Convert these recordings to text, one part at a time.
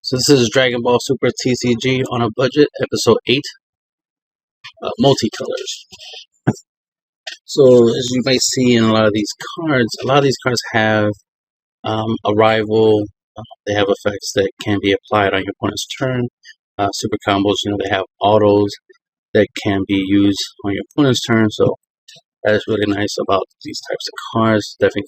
So this is Dragon Ball Super TCG on a budget, episode 8, multicolors. So as you may see in a lot of these cards have arrival. They have effects that can be applied on your opponent's turn. Super combos, they have autos that can be used on your opponent's turn. So that is really nice about these types of cards. Definitely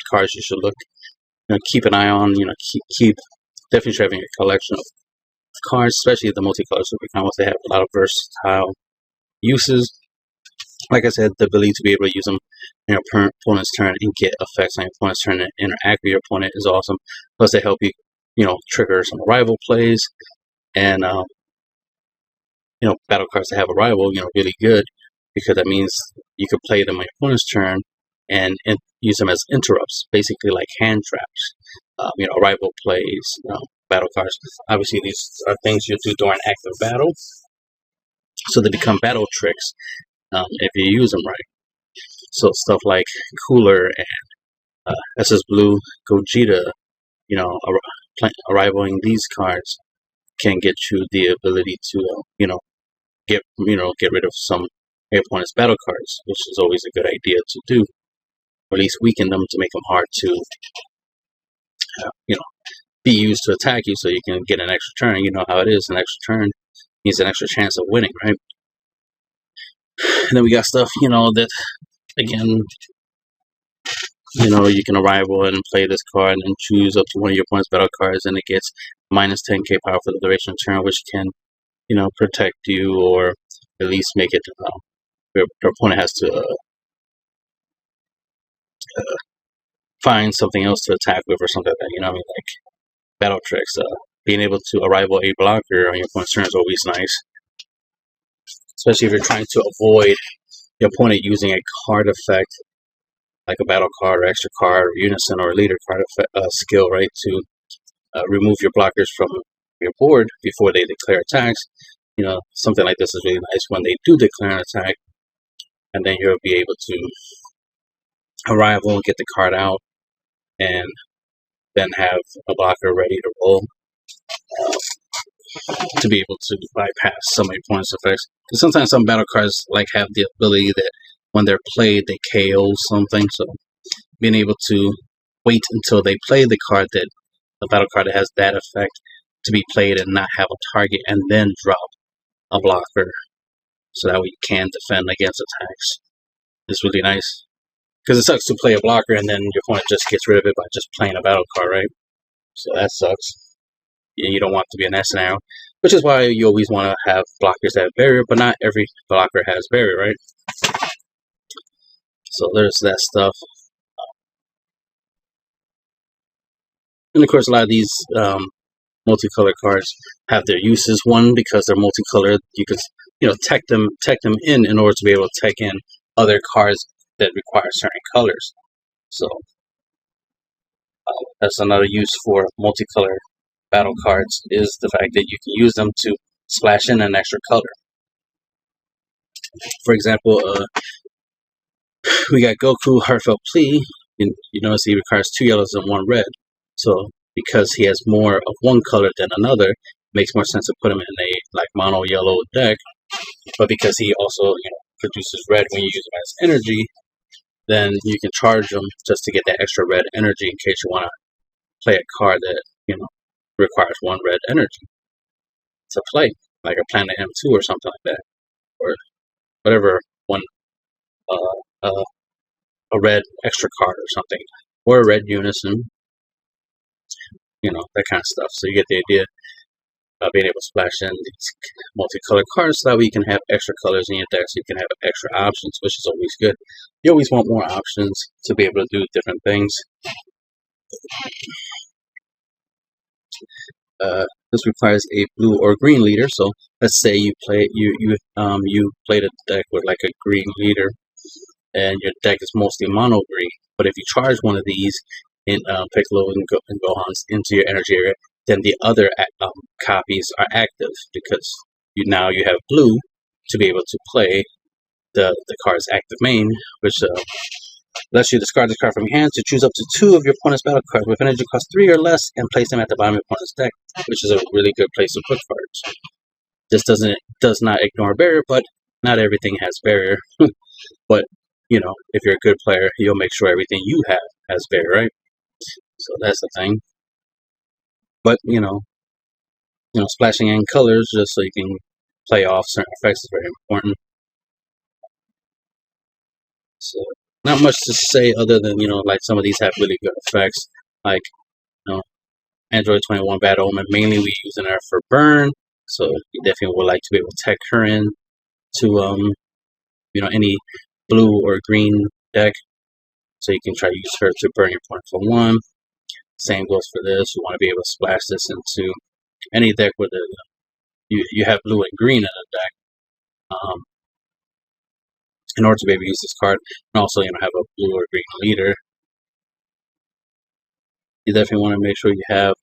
cards you should keep an eye on. Keep definitely having a collection of cards, especially the multicolor super combos. They have a lot of versatile uses. Like I said, the ability to be able to use them in your opponent's turn and get effects on your opponent's turn and interact with your opponent is awesome. Plus, they help you, trigger some arrival plays and battle cards that have arrival, really good, because that means you could play them on your opponent's turn and use them as interrupts, basically like hand traps. Arrival plays, battle cards. Obviously, these are things you do during active battle, so they become battle tricks if you use them right. So stuff like Cooler and SS Blue, Gogeta, arrivaling these cards can get you the ability to, get rid of some of your opponent's battle cards, which is always a good idea to do, or at least weaken them to make them hard to, be used to attack you, so you can get an extra turn. You know how it is, an extra turn means an extra chance of winning, right? And then we got stuff, that, again, you can arrival and play this card and choose up to one of your opponent's battle cards, and it gets minus 10k power for the duration of the turn, which can, protect you, or at least make it, your opponent has to find something else to attack with or something like that, like battle tricks. Being able to arrival a blocker on your opponent's turn is always nice, especially if you're trying to avoid your opponent using a card effect like a battle card or extra card or unison or leader card skill, right, to remove your blockers from your board before they declare attacks. Something like this is really nice when they do declare an attack, and then you'll be able to arrival and get the card out, and then have a blocker ready to roll to be able to bypass some of your opponent's effects. Because sometimes some battle cards have the ability that when they're played, they KO something. So being able to wait until they play the card, that the battle card that has that effect, to be played and not have a target, and then drop a blocker, so that way you can defend against attacks, is really nice. Because it sucks to play a blocker and then your opponent just gets rid of it by just playing a battle card, right? So that sucks. You don't want to be in that scenario, which is why you always want to have blockers that have barrier, but not every blocker has barrier, right? So there's that stuff. And of course, a lot of these multicolored cards have their uses. One, because they're multicolored, you can tech them in order to be able to tech in other cards that require certain colors. So that's another use for multicolored battle cards, is the fact that you can use them to splash in an extra color. For example, we got Goku Heartfelt Plea. You notice he requires 2 yellows and 1 red. So because he has more of one color than another, it makes more sense to put him in a mono yellow deck. But because he also produces red when you use him as energy, then you can charge him just to get that extra red energy in case you want to play a card that requires 1 red energy to play, like a Planet M2 or something like that, or whatever, one a red extra card or something, or a red unison, that kind of stuff. So you get the idea of being able to splash in these multicolored cards, so that way you can have extra colors in your deck, so you can have extra options, which is always good. You always want more options to be able to do different things. This requires a blue or green leader. So let's say you played a deck with like a green leader, and your deck is mostly mono green. But if you charge one of these in Piccolo and Gohan's into your energy area, then the other copies are active, because now you have blue to be able to play the card's active main, which Lets you discard this card from your hand to choose up to 2 of your opponent's battle cards with energy cost 3 or less and place them at the bottom of your opponent's deck, which is a really good place to put cards. This does not ignore barrier, but not everything has barrier. But you know, if you're a good player, you'll make sure everything you have has barrier, right? So that's the thing. But you know, splashing in colors just so you can play off certain effects is very important. So not much to say other than, like some of these have really good effects. Like, Android 21 Bad Omen, mainly we using her for burn. So you definitely would like to be able to tech her in to any blue or green deck. So you can try to use her to burn your opponent for 1. Same goes for this. You want to be able to splash this into any deck where you have blue and green in a deck. In order to be able to use this card, and also have a blue or green leader, you definitely want to make sure you have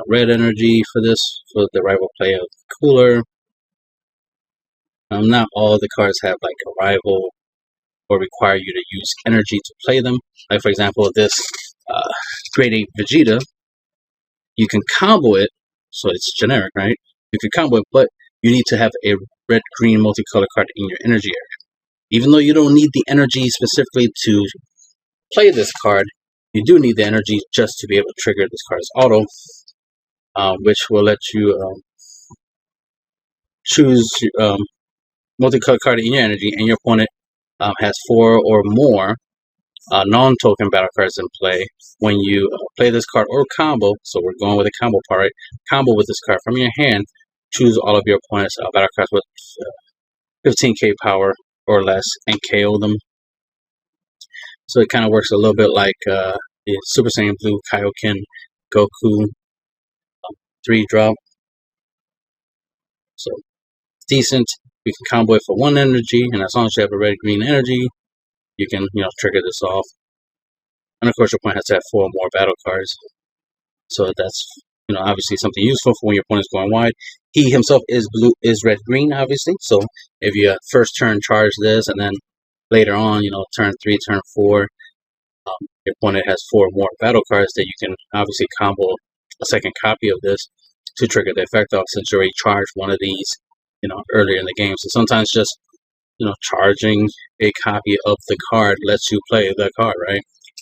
red energy for this, for the rival play of Cooler. Not all the cards have like a rival or require you to use energy to play them. Like for example, this Grade 8 Vegeta, you can combo it, so it's generic, right? You can combo it, but you need to have a red-green multicolor card in your energy area. Even though you don't need the energy specifically to play this card, you do need the energy just to be able to trigger this card's auto, which will let you choose multicolor card in your energy, and your opponent has 4 or more non-token battle cards in play when you play this card or combo. So we're going with a combo part, right? Combo with this card from your hand. Choose all of your opponent's battle cards with 15k power or less and KO them. So it kind of works a little bit like the Super Saiyan Blue Kaioken Goku 3-drop. So decent. You can combo it for 1 energy, and as long as you have a red-green energy, you can trigger this off. And of course, your opponent has to have 4 more battle cards. So that's obviously something useful for when your opponent's going wide. He himself is red-green, obviously. So if you first turn charge this, and then later on, turn 3, turn 4, your opponent has 4 more battle cards that you can obviously combo a second copy of this to trigger the effect off, since you already charged one of these, earlier in the game. So sometimes just, charging a copy of the card lets you play the card, right?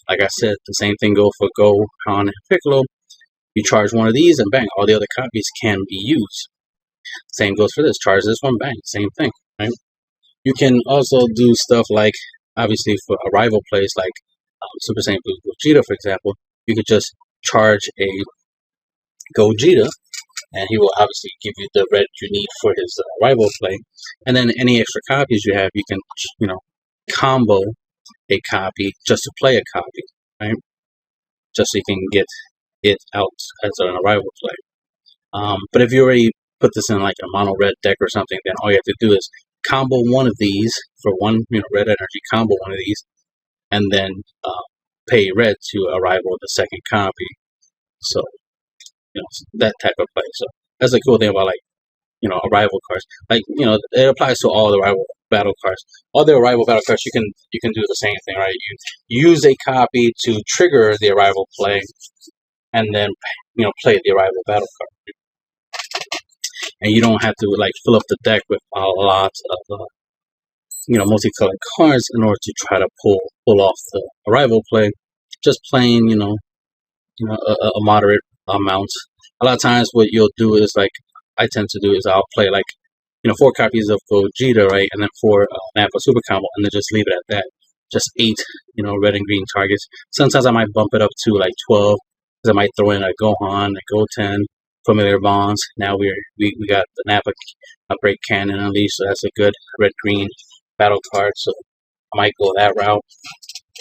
Like I said, the same thing goes for Gohan and Piccolo. You charge one of these, and bang, all the other copies can be used. Same goes for this. Charge this one, bang, same thing, right? You can also do stuff like, obviously, for a rival plays like Super Saiyan Blue Gogeta, for example. You could just charge a Gogeta, and he will obviously give you the red you need for his rival play. And then any extra copies you have, you can, combo a copy just to play a copy, right? Just so you can get it out as an arrival play. But if you already put this in like a mono red deck or something, then all you have to do is combo one of these for 1 red energy, combo one of these, and then pay red to arrival the second copy. So that type of play. So that's the cool thing about like arrival cards. Like it applies to all the arrival battle cards. All the arrival battle cards, you can do the same thing, right? You use a copy to trigger the arrival play, and then play the arrival battle card. And you don't have to like fill up the deck with a lot of multicolored cards in order to try to pull off the arrival play. Just playing a moderate amount. A lot of times, what you'll do is like I tend to do is I'll play like 4 copies of Gogeta, right, and then 4 Nappa Super Combo, and then just leave it at that. Just 8 red and green targets. Sometimes I might bump it up to like 12, because I might throw in a Gohan, a Goten, Familiar Bonds. Now we got the Nappa Break Cannon Unleashed, so that's a good red-green battle card. So I might go that route.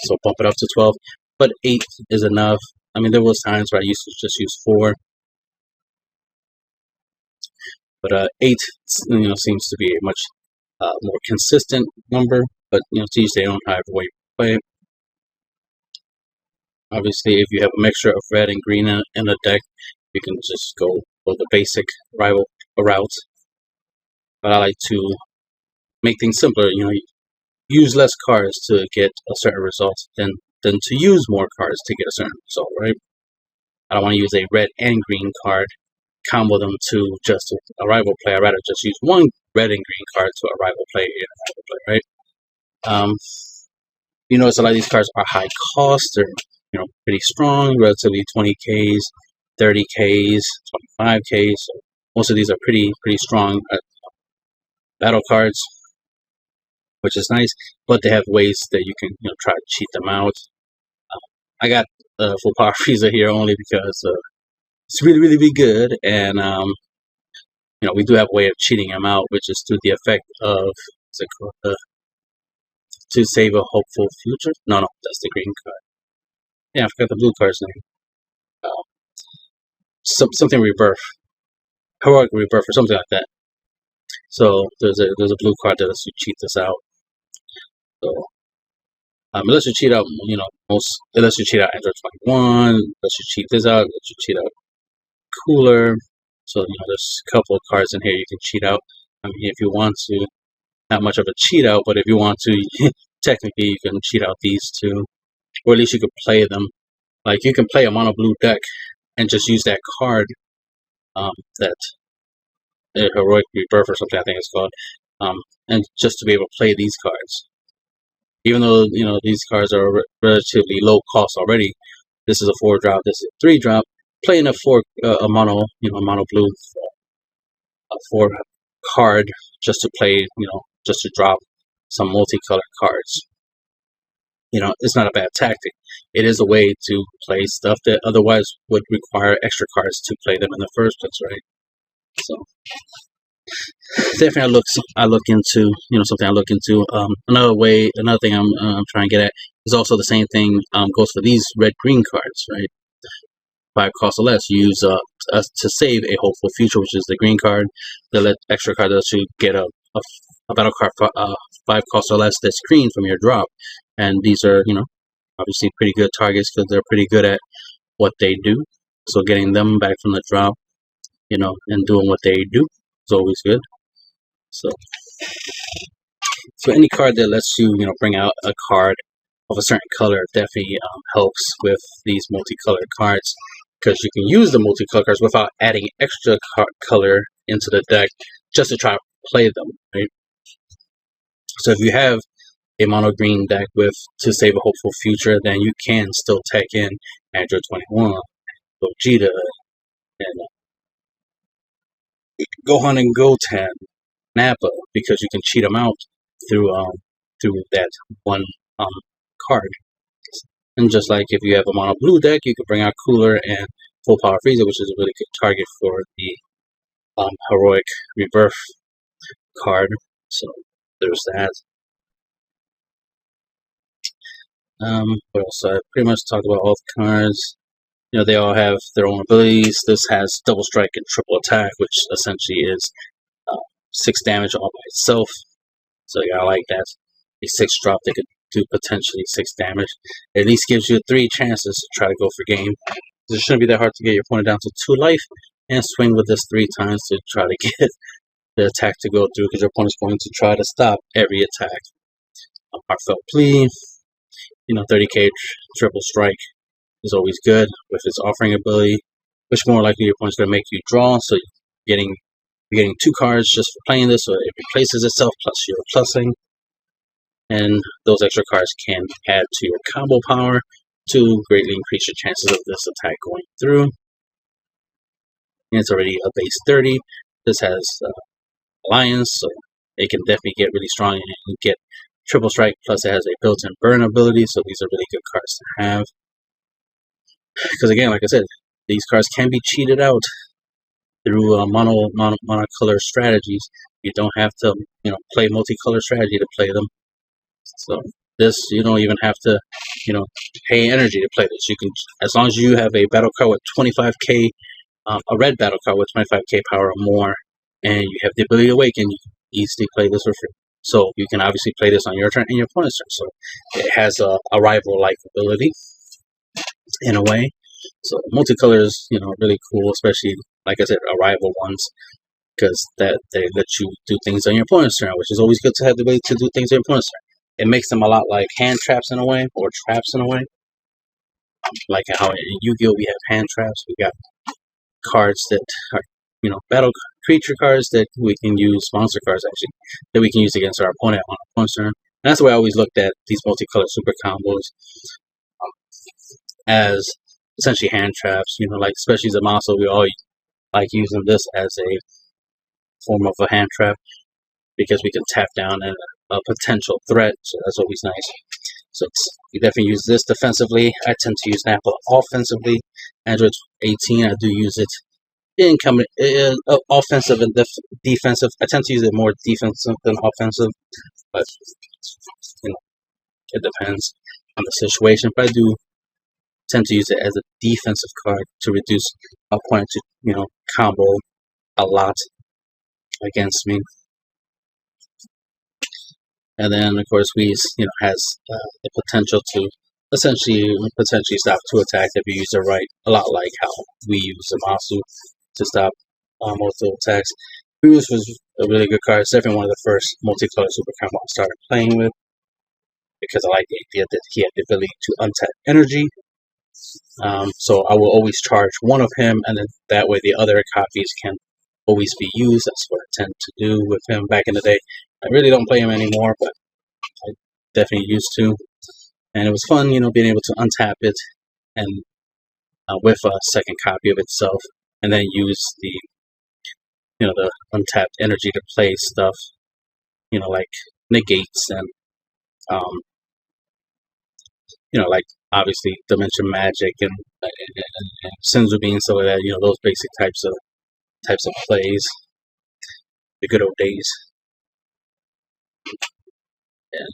So bump it up to 12, but 8 is enough. I mean, there was times where I used to just use 4, but 8 seems to be a much more consistent number. But to each their own, however way you play it. Obviously, if you have a mixture of red and green in a deck, you can just go for the basic rival route. But I like to make things simpler. use less cards to get a certain result than to use more cards to get a certain result, right? I don't want to use a red and green card, combo them to just a rival play. I'd rather just use one red and green card to a rival play and a rival play, right? You notice a lot of these cards are high cost. They're pretty strong, relatively 20Ks, 30Ks, 25Ks. So most of these are pretty strong battle cards, which is nice. But they have ways that you can try to cheat them out. I got Full Power Frieza here only because it's really good, and we do have a way of cheating him out, which is through the effect of to save a hopeful future. No, that's the green card. Yeah, I forgot the blue card's name. Something rebirth, heroic rebirth, or something like that. So there's a blue card that lets you cheat this out. So it lets you cheat out, it lets you cheat out Android 21, lets you cheat this out, lets you cheat out Cooler. So there's a couple of cards in here you can cheat out. I mean, if you want to, not much of a cheat out, but if you want to, technically you can cheat out these two, or at least you could play them. Like you can play a mono blue deck and just use that card, that heroic rebirth or something I think it's called, and just to be able to play these cards. Even though these cards are relatively low cost already, this is a 4-drop, this is a 3-drop. Playing a mono blue 4 card just to play, just to drop some multicolored cards. It's not a bad tactic. It is a way to play stuff that otherwise would require extra cards to play them in the first place, right? So definitely I look into something I look into. Another thing I'm trying to get at is also the same thing goes for these red-green cards, right? 5 cost or less, you use to save a hopeful future, which is the green card. The extra card lets you get a battle card for 5 cost or less that's green from your drop, and these are obviously pretty good targets because they're pretty good at what they do. So getting them back from the drop, and doing what they do is always good. So any card that lets you bring out a card of a certain color definitely helps with these multicolored cards, because you can use the multicolored cards without adding extra color into the deck just to try to play them, right? So if you have a mono green deck with to save a hopeful future, then you can still tech in Android 21, Gogeta, and Gohan and Goten, Nappa, because you can cheat them out through that one card. And just like if you have a mono blue deck, you can bring out Cooler and Full Power Frieza, which is a really good target for the heroic rebirth card. So there's that. What else? I pretty much talked about all the cards. They all have their own abilities. This has double strike and triple attack, which essentially is 6 damage all by itself. So yeah, I like that. A 6-drop that could do potentially 6 damage. It at least gives you 3 chances to try to go for game. It shouldn't be that hard to get your opponent down to 2 life and swing with this 3 times to try to get the attack to go through, because your opponent's going to try to stop every attack. Heartfelt Plea, 30k triple strike is always good with its offering ability, which more likely your opponent's going to make you draw. So you're getting 2 cards just for playing this, so it replaces itself plus your plussing. And those extra cards can add to your combo power to greatly increase your chances of this attack going through. And it's already a base 30. This has Alliance, so it can definitely get really strong and get triple strike, plus it has a built-in burn ability, so these are really good cards to have. Because again, like I said, these cards can be cheated out through monocolor strategies. You don't have to play multicolor strategy to play them. So this, you don't even have to pay energy to play this. You can, as long as you have a battle card with 25k, a red battle card with 25k power or more, and you have the ability to awaken, you can easily play this for free. So you can obviously play this on your turn and your opponent's turn. So it has a rival-like ability in a way. So multicolor is really cool, especially like I said, rival ones, because that they let you do things on your opponent's turn, which is always good to have the ability to do things on your opponent's turn. it makes them a lot like hand traps in a way, or traps in a way. Like how in Yu-Gi-Oh we have hand traps. We got cards that are, battle creature cards that we can use, monster cards actually, that we can use against our opponent on our opponent's turn. And that's the way I always looked at these multicolored super combos, as essentially hand traps. Like especially Zamasu, we all like using this as a form of a hand trap because we can tap down a potential threat. So that's always nice. So you definitely use this defensively. I tend to use Nappa offensively. Android 18, I do use it incoming, offensive and defensive. I tend to use it more defensive than offensive, but it depends on the situation. But I do tend to use it as a defensive card to reduce my opponent to combo a lot against me. And then of course Whis has the potential to essentially stop 2 attacks if you use it right. A lot like how we use Zamasu to stop multiple attacks. Whis was a really good card. It's definitely one of the first multicolored super combo I started playing with because I like the idea that he had the ability to untap energy. So I will always charge one of him, and then that way the other copies can always be used. That's what I tend to do with him back in the day. I really don't play him anymore, but I definitely used to. And it was fun, being able to untap it and with a second copy of itself, and then use the untapped energy to play stuff, like negates and like obviously Dimension Magic and Senzu Bean, so that those basic types of plays, the good old days. And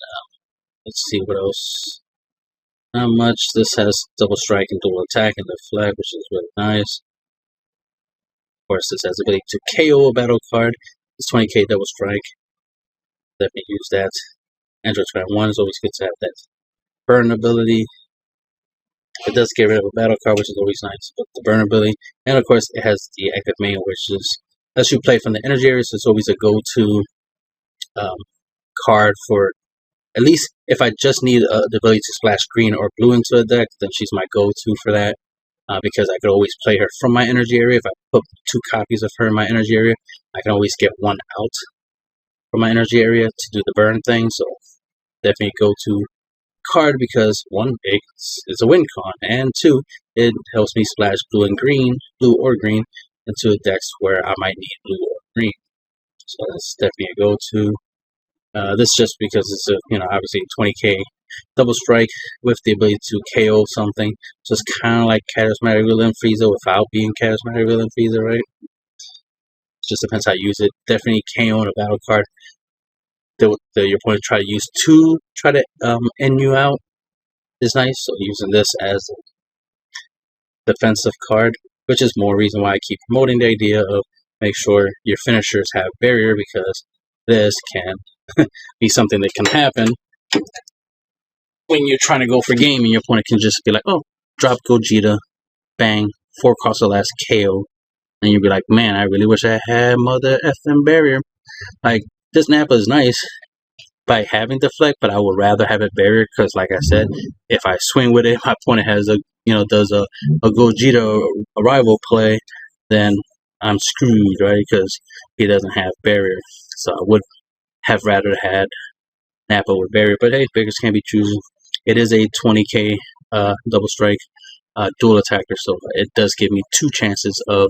let's see what else. Not much. This has double strike and dual attack and deflect, which is really nice. Of course, this has the ability to KO a battle card. It's 20k double strike. Definitely use that. Android 21 is always good to have that burn ability. It does get rid of a battle card, which is always nice, but the burn ability. And of course, it has the active main, which is, as you play from the energy areas, it's always a go-to card for, at least if I just need the ability to splash green or blue into a deck, then she's my go-to for that. Because I could always play her from my energy area. If I put 2 copies of her in my energy area, I can always get 1 out from my energy area to do the burn thing. So definitely go-to card because 1, it's a win con, and 2, it helps me splash blue or green into decks where I might need blue or green. So that's definitely a go-to. This just because it's a obviously 20k double strike with the ability to KO something. So it's kind of like Charismatic Villain Frieza without being Charismatic Villain Frieza, right? It just depends how you use it. Definitely KO on a battle card. Your opponent try to use to try to end you out is nice. So using this as a defensive card, which is more reason why I keep promoting the idea of make sure your finishers have barrier, because this can be something that can happen when you're trying to go for game and your opponent can just be like, oh, drop Gogeta, bang, 4 cost of last KO, and you'll be like, man, I really wish I had mother effing barrier. Like, this Nappa is nice by having deflect, but I would rather have it barrier because, like I said, if I swing with it, my opponent has does a Gogeta arrival play, then I'm screwed, right? Because he doesn't have barrier. So I would have rather had Nappa with barrier, but hey, beggars can't be choosers. It is a 20k double strike dual attacker, so it does give me 2 chances of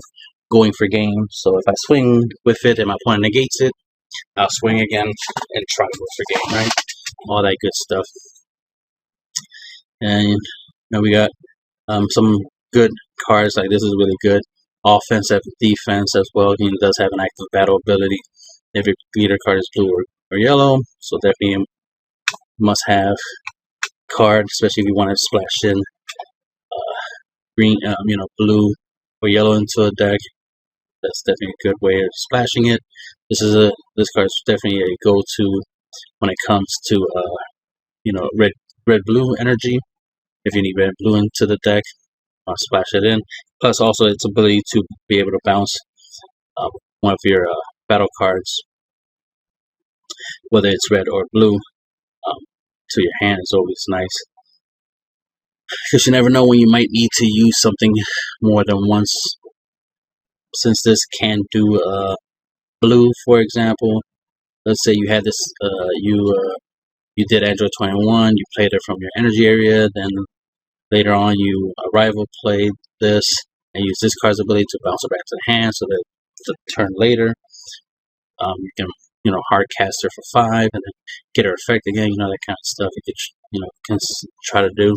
going for game. So if I swing with it and my opponent negates it, I'll swing again and try to go for game, right? All that good stuff. And now we got some good cards. Like this is really good. Offensive, defense as well. He does have an active battle ability. Every leader card is blue or yellow, so definitely a must-have card, especially if you want to splash in green, blue or yellow into a deck. That's definitely a good way of splashing it. This card is definitely a go-to when it comes to red blue energy. If you need red blue into the deck, splash it in. Plus, also its ability to be able to bounce one of your battle cards, whether it's red or blue. to your hand is always nice, because you never know when you might need to use something more than once. Since this can do blue, for example, let's say you had this, you did Android 21, you played it from your energy area, then later on you Arrival played this and used this card's ability to bounce it back to the hand so that the turn later you can hard cast her for 5 and then get her effect again, that kind of stuff you could can try to do.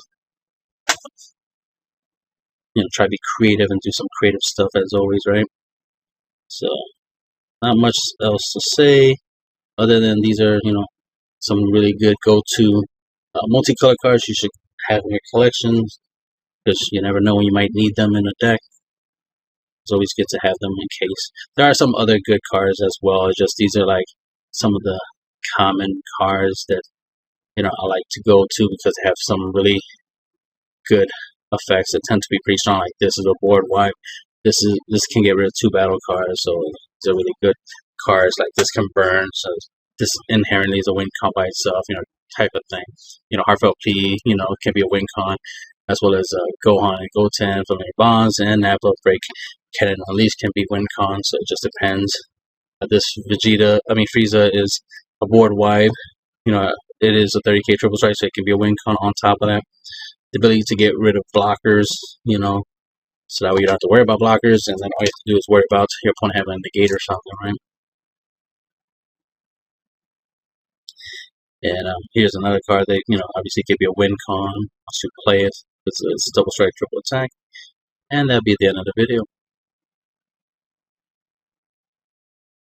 Try to be creative and do some creative stuff as always, right? So not much else to say other than these are some really good go-to multicolor cards you should have in your collections, because you never know when you might need them in a deck. It's always good to have them in case. There are some other good cards as well. It's just these are like some of the common cards that I like to go to because they have some really good effects that tend to be pretty strong. Like this is a board wipe. This can get rid of 2 battle cards, so these are really good cards. Like this can burn, so this inherently is a win con by itself, type of thing. Heartfelt Plea, can be a win con, as well as Gohan and Goten from their bonds, and Nappa Break Cannon Unleashed can be win con, so it just depends. This Frieza is a board wide. It is a 30k triple strike, so it can be a win con on top of that. The ability to get rid of blockers, so that way you don't have to worry about blockers, and then all you have to do is worry about your opponent having a negate or something, right? And here's another card that obviously could be a win con once you play it. It's a double strike, triple attack, and that'll be the end of the video.